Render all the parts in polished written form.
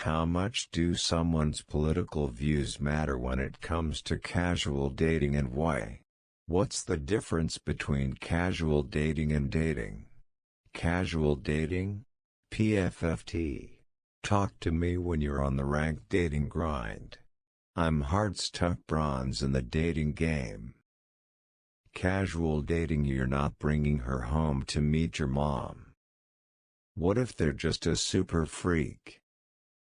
How much do someone's political views matter when it comes to casual dating, and why? What's the difference between casual dating and dating? Casual dating? PFFT. Talk to me when you're on the ranked dating grind. I'm hard-stuck bronze in the dating game. Casual dating: you're not bringing her home to meet your mom. What if they're just a super freak?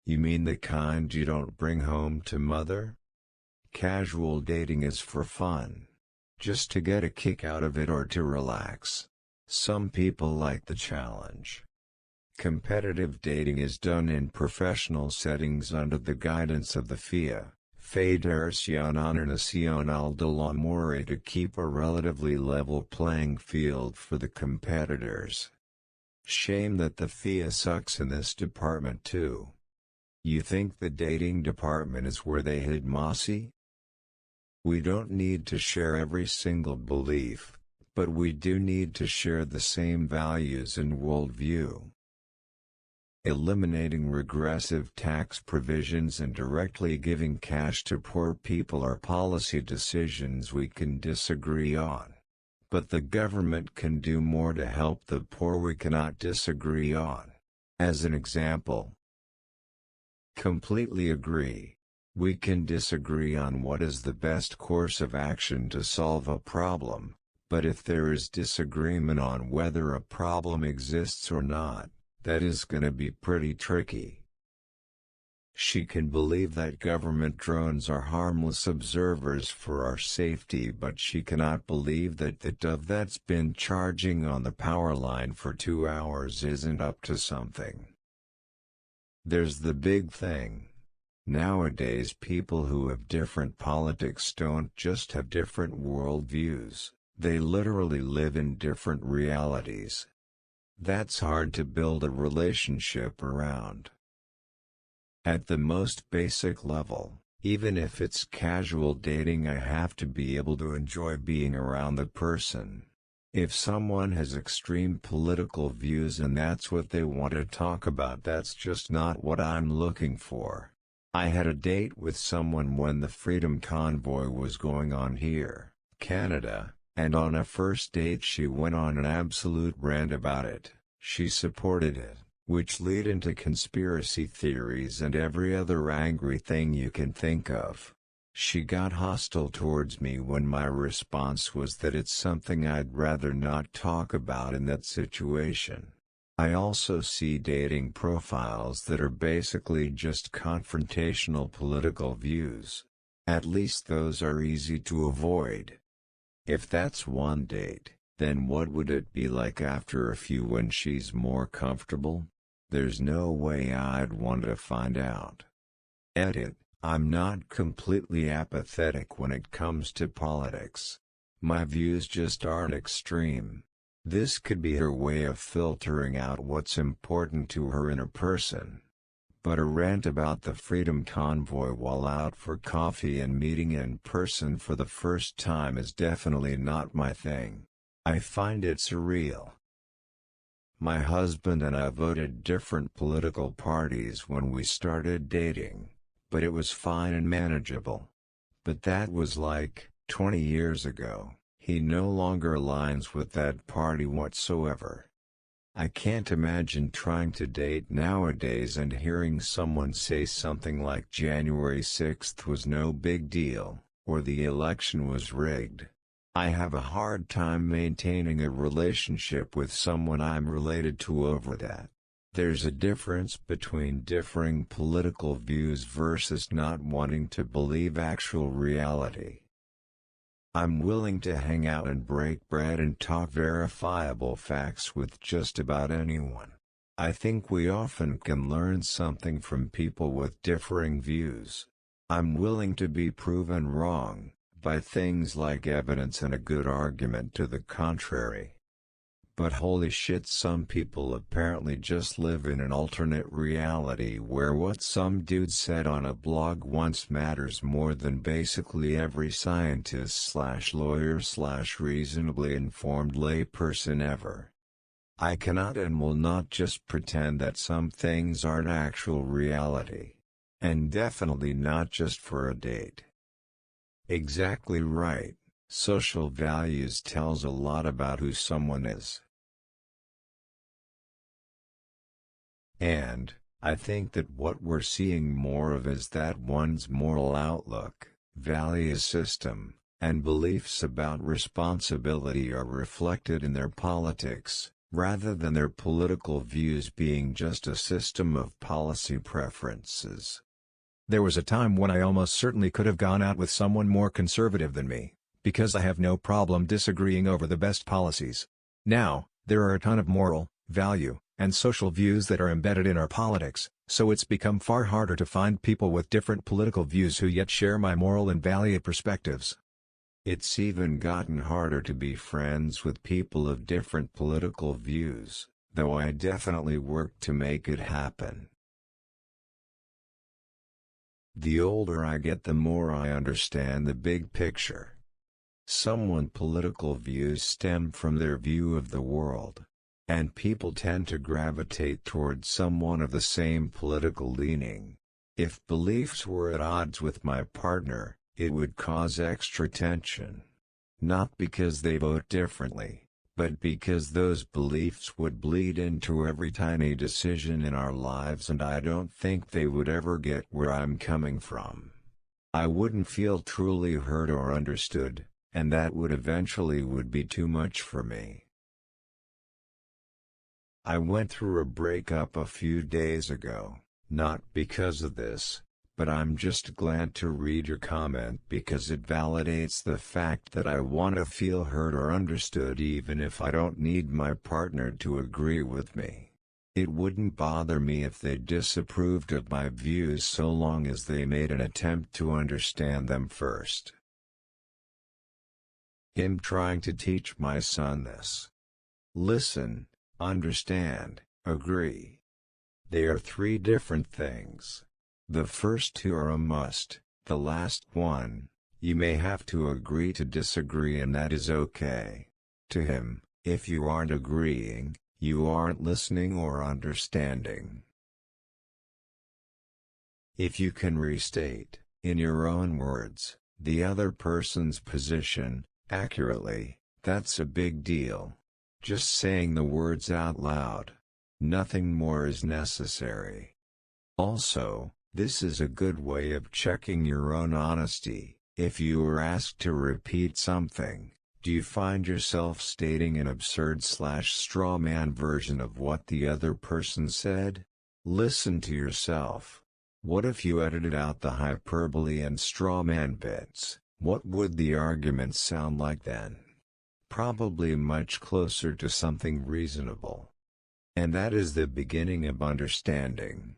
You mean the kind you don't bring home to mother? Casual dating is for fun. Just to get a kick out of it or to relax. Some people like the challenge. Competitive dating is done in professional settings under the guidance of the FIA, Federación Internacional de l'Amor, to keep a relatively level playing field for the competitors. Shame that the FIA sucks in this department too. You think the dating department is where they hid Mossy? We don't need to share every single belief, but we do need to share the same values and worldview. Eliminating regressive tax provisions and directly giving cash to poor people are policy decisions we can disagree on. But the government can do more to help the poor we cannot disagree on. As an example. Completely agree. We can disagree on what is the best course of action to solve a problem, but if there is disagreement on whether a problem exists or not, that is gonna be pretty tricky. She can believe that government drones are harmless observers for our safety, but she cannot believe that the dove that's been charging on the power line for 2 hours isn't up to something. There's the big thing. Nowadays, people who have different politics don't just have different worldviews, they literally live in different realities. That's hard to build a relationship around. At the most basic level, even if it's casual dating, I have to be able to enjoy being around the person. If someone has extreme political views and that's what they want to talk about, that's just not what I'm looking for. I had a date with someone when the Freedom Convoy was going on here, Canada, and on a first date she went on an absolute rant about it. She supported it, which led into conspiracy theories and every other angry thing you can think of. She got hostile towards me when my response was that it's something I'd rather not talk about in that situation. I also see dating profiles that are basically just confrontational political views. At least those are easy to avoid. If that's one date, then what would it be like after a few when she's more comfortable? There's no way I'd want to find out. Edit. I'm not completely apathetic when it comes to politics. My views just aren't extreme. This could be her way of filtering out what's important to her in a person. But a rant about the Freedom Convoy while out for coffee and meeting in person for the first time is definitely not my thing. I find it surreal. My husband and I voted different political parties when we started dating, but it was fine and manageable. But that was like 20 years ago. He no longer aligns with that party whatsoever. I can't imagine trying to date nowadays and hearing someone say something like January 6th was no big deal, or the election was rigged. I have a hard time maintaining a relationship with someone I'm related to over that. There's a difference between differing political views versus not wanting to believe actual reality. I'm willing to hang out and break bread and talk verifiable facts with just about anyone. I think we often can learn something from people with differing views. I'm willing to be proven wrong by things like evidence and a good argument to the contrary. But holy shit, some people apparently just live in an alternate reality where what some dude said on a blog once matters more than basically every scientist/lawyer/reasonably informed layperson ever. I cannot and will not just pretend that some things aren't actual reality. And definitely not just for a date. Exactly right. Social values tells a lot about who someone is. And I think that what we're seeing more of is that one's moral outlook, value system, and beliefs about responsibility are reflected in their politics, rather than their political views being just a system of policy preferences. There was a time when I almost certainly could have gone out with someone more conservative than me, because I have no problem disagreeing over the best policies. Now, there are a ton of moral, value, and social views that are embedded in our politics, so it's become far harder to find people with different political views who yet share my moral and value perspectives. It's even gotten harder to be friends with people of different political views, though I definitely work to make it happen. The older I get, the more I understand the big picture. Someone's political views stem from their view of the world, and people tend to gravitate towards someone of the same political leaning. If beliefs were at odds with my partner, it would cause extra tension. Not because they vote differently, but because those beliefs would bleed into every tiny decision in our lives, and I don't think they would ever get where I'm coming from. I wouldn't feel truly heard or understood, and that would eventually be too much for me. I went through a breakup a few days ago, not because of this, but I'm just glad to read your comment because it validates the fact that I want to feel heard or understood even if I don't need my partner to agree with me. It wouldn't bother me if they disapproved of my views so long as they made an attempt to understand them first. Him trying to teach my son this. Listen, understand, agree. They are three different things. The first two are a must, the last one, you may have to agree to disagree, and that is okay. To him, if you aren't agreeing, you aren't listening or understanding. If you can restate, in your own words, the other person's position, accurately, that's a big deal. Just saying the words out loud. Nothing more is necessary. Also, this is a good way of checking your own honesty. If you are asked to repeat something, do you find yourself stating an absurd/straw man version of what the other person said? Listen to yourself. What if you edited out the hyperbole and straw man bits? What would the argument sound like then? Probably much closer to something reasonable. And that is the beginning of understanding.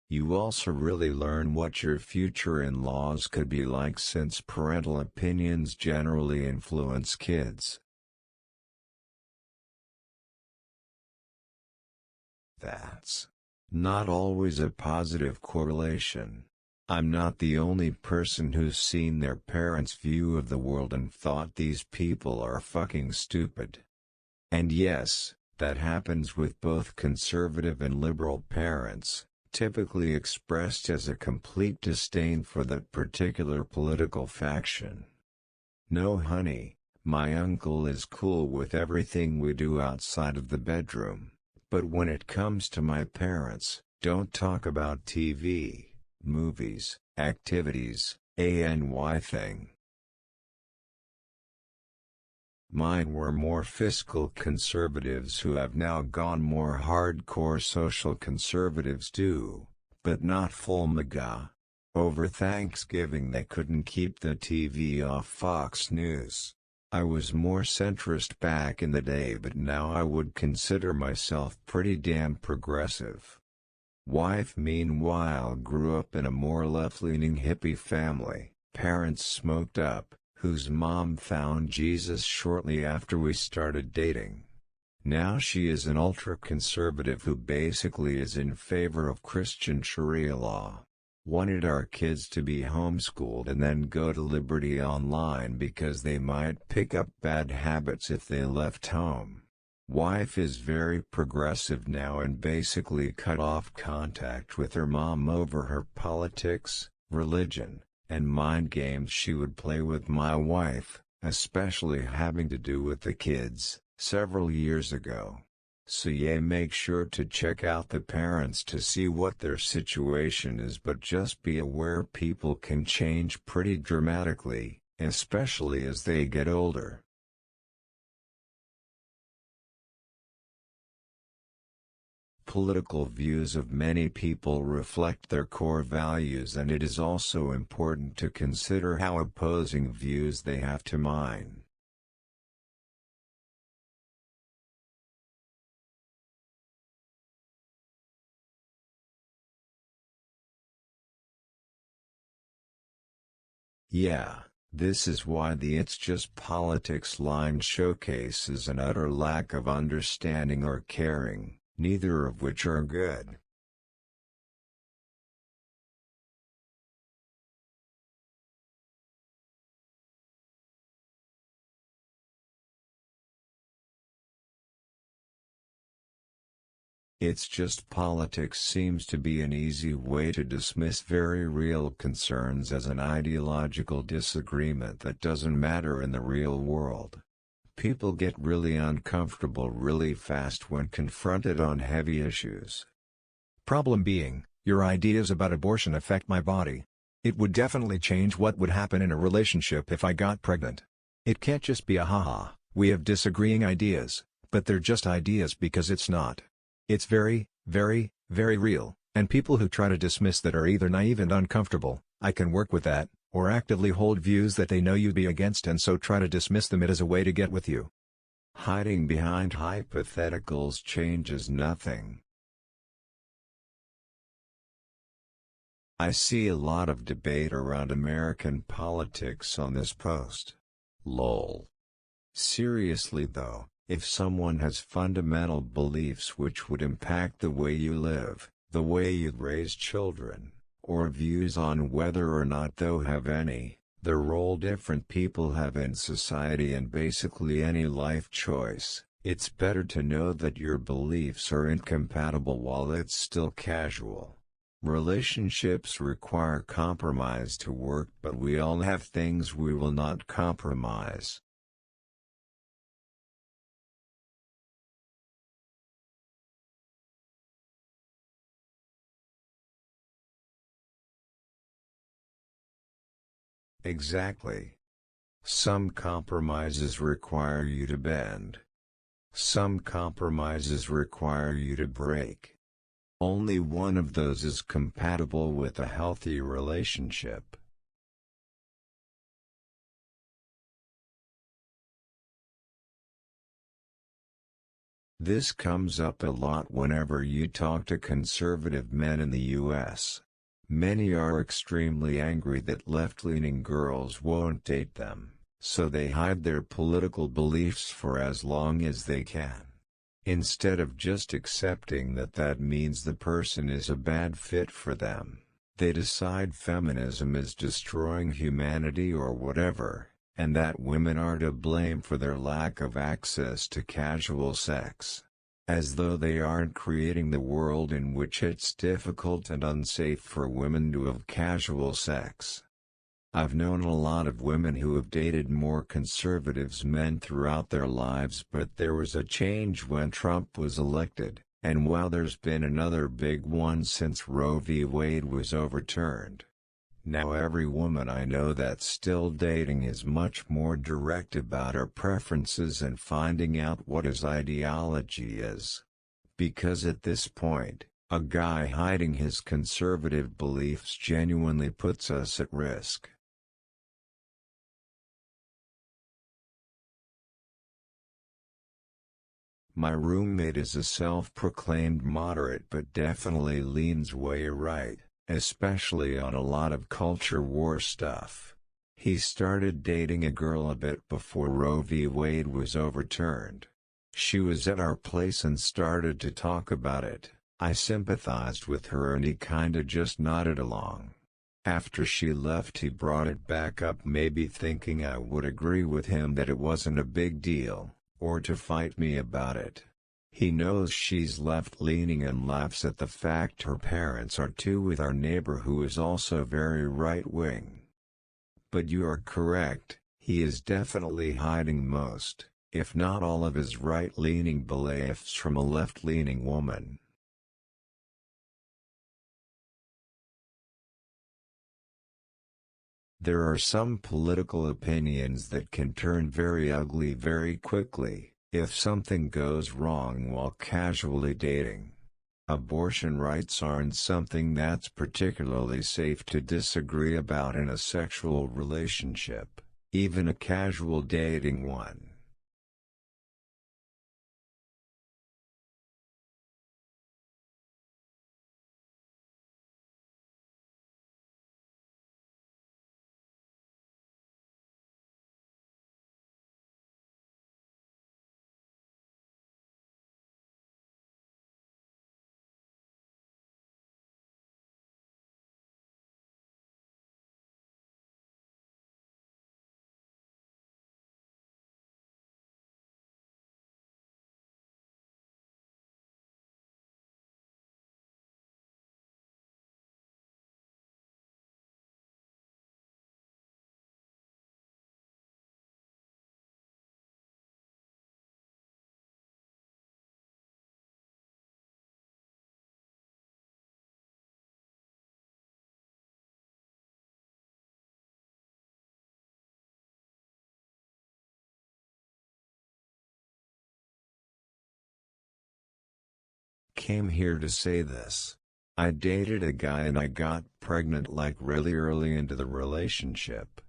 You also really learn what your future in-laws could be like, since parental opinions generally influence kids. That's not always a positive correlation. I'm not the only person who's seen their parents' view of the world and thought these people are fucking stupid. And yes, that happens with both conservative and liberal parents, typically expressed as a complete disdain for that particular political faction. No honey, my uncle is cool with everything we do outside of the bedroom, but when it comes to my parents, don't talk about TV, movies, activities, ANY thing. Mine were more fiscal conservatives who have now gone more hardcore social conservatives too, but not full MAGA. Over Thanksgiving they couldn't keep the TV off Fox News. I was more centrist back in the day, but now I would consider myself pretty damn progressive. Wife meanwhile grew up in a more left-leaning hippie family. Parents smoked up, whose mom found Jesus shortly after we started dating. Now she is an ultra-conservative who basically is in favor of Christian Sharia law. Wanted our kids to be homeschooled and then go to Liberty Online because they might pick up bad habits if they left home. Wife is very progressive now and basically cut off contact with her mom over her politics, religion, and mind games she would play with my wife, especially having to do with the kids, several years ago. So yeah, make sure to check out the parents to see what their situation is, but just be aware people can change pretty dramatically, especially as they get older. Political views of many people reflect their core values, and it is also important to consider how opposing views they have to mine. Yeah, this is why the "It's Just Politics" line showcases an utter lack of understanding or caring, neither of which are good. "It's Just Politics" seems to be an easy way to dismiss very real concerns as an ideological disagreement that doesn't matter in the real world. People get really uncomfortable really fast when confronted on heavy issues. Problem being, your ideas about abortion affect my body. It would definitely change what would happen in a relationship if I got pregnant. It can't just be a haha, we have disagreeing ideas, but they're just ideas because it's not. It's very, very, very real, and people who try to dismiss that are either naive and uncomfortable. I can work with that, or actively hold views that they know you'd be against and so try to dismiss them as a way to get with you. Hiding behind hypotheticals changes nothing. I see a lot of debate around American politics on this post. Lol. Seriously though, if someone has fundamental beliefs which would impact the way you live, the way you'd raise children, or views on whether or not they'll have any, the role different people have in society and basically any life choice, it's better to know that your beliefs are incompatible while it's still casual. Relationships require compromise to work, but we all have things we will not compromise. Exactly. Some compromises require you to bend. Some compromises require you to break. Only one of those is compatible with a healthy relationship. This comes up a lot whenever you talk to conservative men in the U.S. Many are extremely angry that left-leaning girls won't date them, so they hide their political beliefs for as long as they can. Instead of just accepting that that means the person is a bad fit for them, they decide feminism is destroying humanity or whatever, and that women are to blame for their lack of access to casual sex. As though they aren't creating the world in which it's difficult and unsafe for women to have casual sex. I've known a lot of women who have dated more conservative men throughout their lives, but there was a change when Trump was elected, and while there's been another big one since Roe v. Wade was overturned. Now every woman I know that's still dating is much more direct about her preferences and finding out what his ideology is. Because at this point, a guy hiding his conservative beliefs genuinely puts us at risk. My roommate is a self-proclaimed moderate but definitely leans way right, especially on a lot of culture war stuff. He started dating a girl a bit before Roe v. Wade was overturned. She was at our place and started to talk about it. I sympathized with her and he kinda just nodded along, After she left, he brought it back up, maybe thinking I would agree with him that it wasn't a big deal, or to fight me about it. He knows she's left-leaning and laughs at the fact her parents are too, with our neighbor who is also very right-wing. But you are correct, he is definitely hiding most, if not all, of his right-leaning beliefs from a left-leaning woman. There are some political opinions that can turn very ugly very quickly, if something goes wrong while casually dating. Abortion rights aren't something that's particularly safe to disagree about in a sexual relationship, even a casual dating one. Came here to say this. I dated a guy and I got pregnant like really early into the relationship.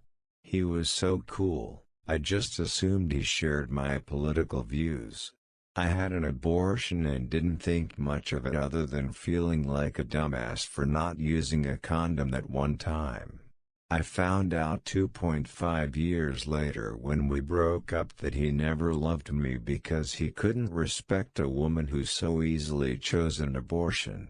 He was so cool, I just assumed he shared my political views. I had an abortion and didn't think much of it other than feeling like a dumbass for not using a condom that one time. I found out 2.5 years later when we broke up that he never loved me because he couldn't respect a woman who so easily chose an abortion.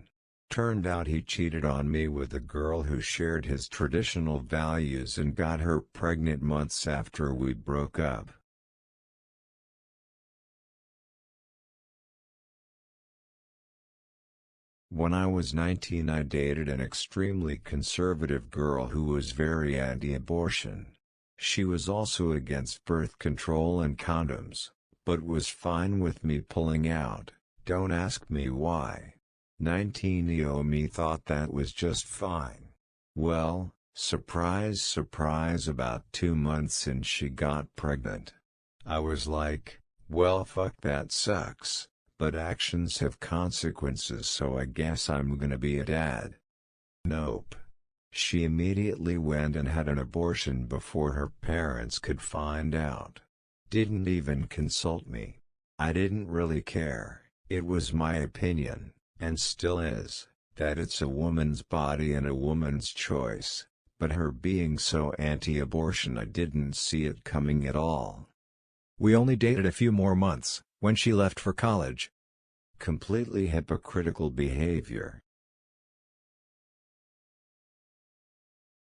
Turned out he cheated on me with a girl who shared his traditional values and got her pregnant months after we broke up. When I was 19, I dated an extremely conservative girl who was very anti-abortion. She was also against birth control and condoms, but was fine with me pulling out. Don't ask me why. 19-year-old me thought that was just fine. Well, surprise surprise, about 2 months in she got pregnant. I was like, well, fuck, that sucks. But actions have consequences, so I guess I'm gonna be a dad. Nope. She immediately went and had an abortion before her parents could find out. Didn't even consult me. I didn't really care. It was my opinion, and still is, that it's a woman's body and a woman's choice, but her being so anti-abortion, I didn't see it coming at all. We only dated a few more months, when she left for college. Completely hypocritical behavior.